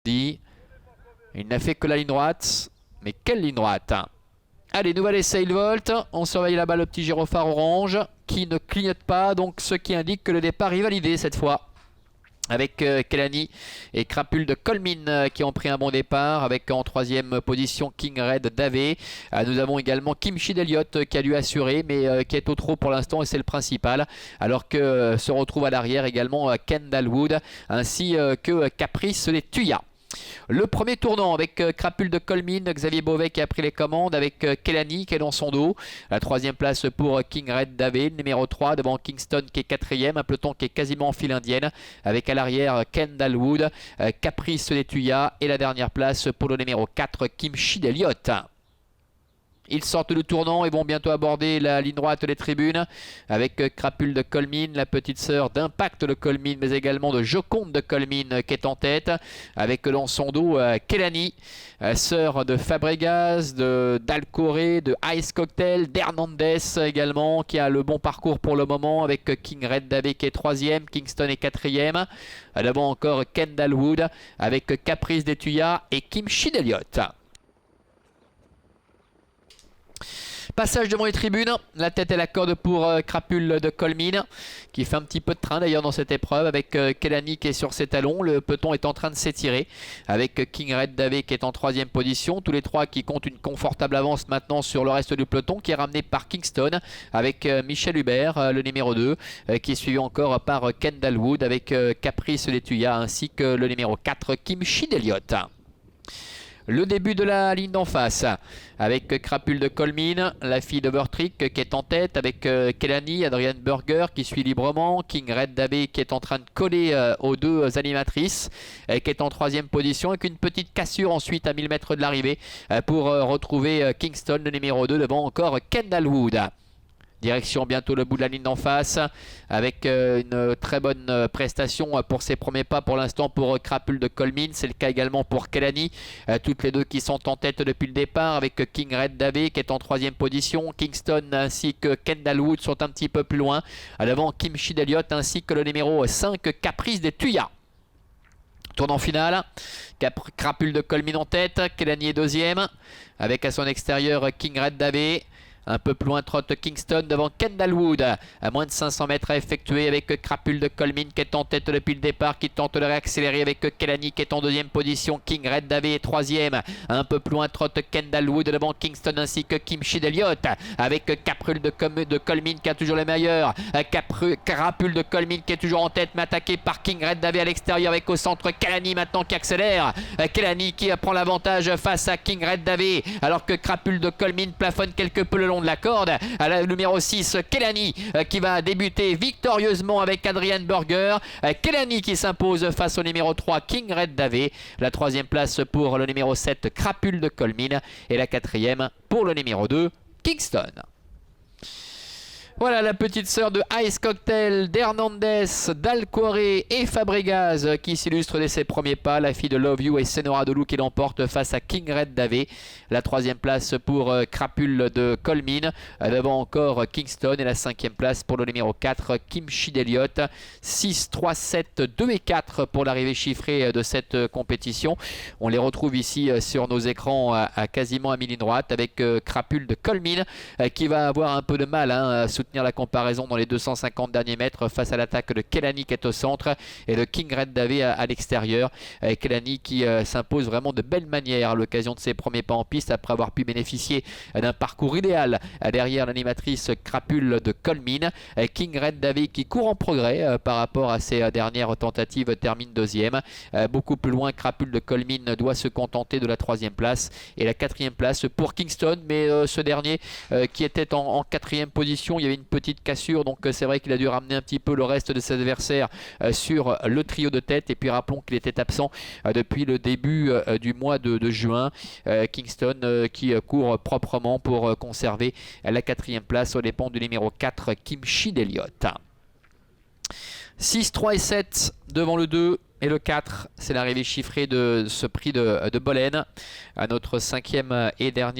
dit. Il n'a fait que la ligne droite. Mais quelle ligne droite! Allez, nouvel essai il volte. On surveille là-bas le petit gyrophare orange qui ne clignote pas. Donc ce qui indique que le départ est validé cette fois. Avec Kelani et Crapule de Colmine qui ont pris un bon départ. Avec en troisième position King Red Dave. Nous avons également Kimchi d'Eliott qui a dû assurer mais qui est au trot pour l'instant et c'est le principal. Alors que se retrouve à l'arrière également Kendall Wood ainsi que Caprice des Tuyas. Le premier tournant avec Crapule de Colmine, Xavier Beauvais qui a pris les commandes avec Kelani qui est dans son dos. La troisième place pour King Red Dave, numéro 3 devant Kingston qui est quatrième. Un peloton qui est quasiment en file indienne avec à l'arrière Kendall Wood, Caprice des Tuyas et la dernière place pour le numéro 4 Kimchi d'Eliott. Ils sortent du tournant et vont bientôt aborder la ligne droite des tribunes avec Crapule de Colmine, la petite sœur d'Impact de Colmine, mais également de Joconde de Colmine qui est en tête. Avec dans son dos Kelani, sœur de Fabregas, d'Alcoré, de Ice Cocktail, d'Hernandez également, qui a le bon parcours pour le moment avec King Red Dave qui est troisième, Kingston est quatrième. Devant encore Kendall Wood avec Caprice des Tuyas et Kimchi d'Eliott. Passage devant les tribunes, la tête et la corde pour Crapule de Colmine qui fait un petit peu de train d'ailleurs dans cette épreuve avec Kelani qui est sur ses talons. Le peloton est en train de s'étirer avec King Red Dave qui est en troisième position. Tous les trois qui comptent une confortable avance maintenant sur le reste du peloton qui est ramené par Kingston avec Michel Hubert, le numéro 2, qui est suivi encore par Kendall Wood avec Caprice des Tuyas ainsi que le numéro 4 Kimchi d'Eliott. Le début de la ligne d'en face avec Crapule de Colmine, la fille d'Overtrick qui est en tête avec Kelani, Adrian Burger qui suit librement, King Red Dave qui est en train de coller aux deux animatrices qui est en troisième position avec une petite cassure ensuite à 1000 mètres de l'arrivée pour retrouver Kingston, le numéro 2 devant encore Kendall Wood. Direction bientôt le bout de la ligne d'en face avec une très bonne prestation pour ses premiers pas pour l'instant pour Crapule de Colmine. C'est le cas également pour Kelani. Toutes les deux qui sont en tête depuis le départ avec King Red Dave qui est en troisième position. Kingston ainsi que Kendall Wood sont un petit peu plus loin. À l'avant Kimchi d'Eliott ainsi que le numéro 5 Caprice des Tuyas. Tournant final, Crapule de Colmine en tête, Kelani est deuxième avec à son extérieur King Red Dave. Un peu plus loin trotte Kingston devant Kendall Wood. À moins de 500 mètres à effectuer avec Crapule de Colmine qui est en tête depuis le départ, qui tente de réaccélérer avec Kelani qui est en deuxième position. King Red Dave est troisième. Un peu plus loin trotte Kendall Wood devant Kingston ainsi que Kimchi d'Eliott. Avec Crapule de Colmine qui a toujours le meilleur. Crapule de Colmine qui est toujours en tête mais attaqué par King Red Dave à l'extérieur avec au centre Kelani maintenant qui accélère. Kelani qui prend l'avantage face à King Red Dave alors que Crapule de Colmine plafonne quelque peu le long de la corde. À la numéro 6 Kelani qui va débuter victorieusement avec Adrian Burger. Kelani qui s'impose face au numéro 3 King Red Dave. La troisième place pour le numéro 7 Crapule de Colmine et la quatrième pour le numéro 2 Kingston. Voilà la petite sœur de Ice Cocktail, d'Hernandez, d'Alcoré et Fabregas qui s'illustre dès ses premiers pas. La fille de Love You et Senora Delou qui l'emporte face à King Red Dave. La troisième place pour Crapule de Colmine. Devant encore Kingston et la cinquième place pour le numéro 4 Kimchi d'Eliott. 6, 3, 7, 2 et 4 pour l'arrivée chiffrée de cette compétition. On les retrouve ici sur nos écrans à quasiment à mi-ligne droite avec Crapule de Colmine qui va avoir un peu de mal à soutenir la comparaison dans les 250 derniers mètres face à l'attaque de Kelani qui est au centre et de King Red Dave à l'extérieur. Kelani qui s'impose vraiment de belle manière à l'occasion de ses premiers pas en piste après avoir pu bénéficier d'un parcours idéal derrière l'animatrice Crapule de Colmine. King Red Dave qui court en progrès par rapport à ses dernières tentatives termine deuxième. Beaucoup plus loin Crapule de Colmine doit se contenter de la troisième place et la quatrième place pour Kingston, mais ce dernier qui était en quatrième position, il y avait une petite cassure donc c'est vrai qu'il a dû ramener un petit peu le reste de ses adversaires sur le trio de tête et puis rappelons qu'il était absent depuis le début du mois de juin. Kingston qui court proprement pour conserver la quatrième place aux dépens du numéro 4 Kimchi d'Eliott. 6, 3 et 7 devant le 2 et le 4, c'est l'arrivée chiffrée de ce prix de Bolène à notre cinquième et dernier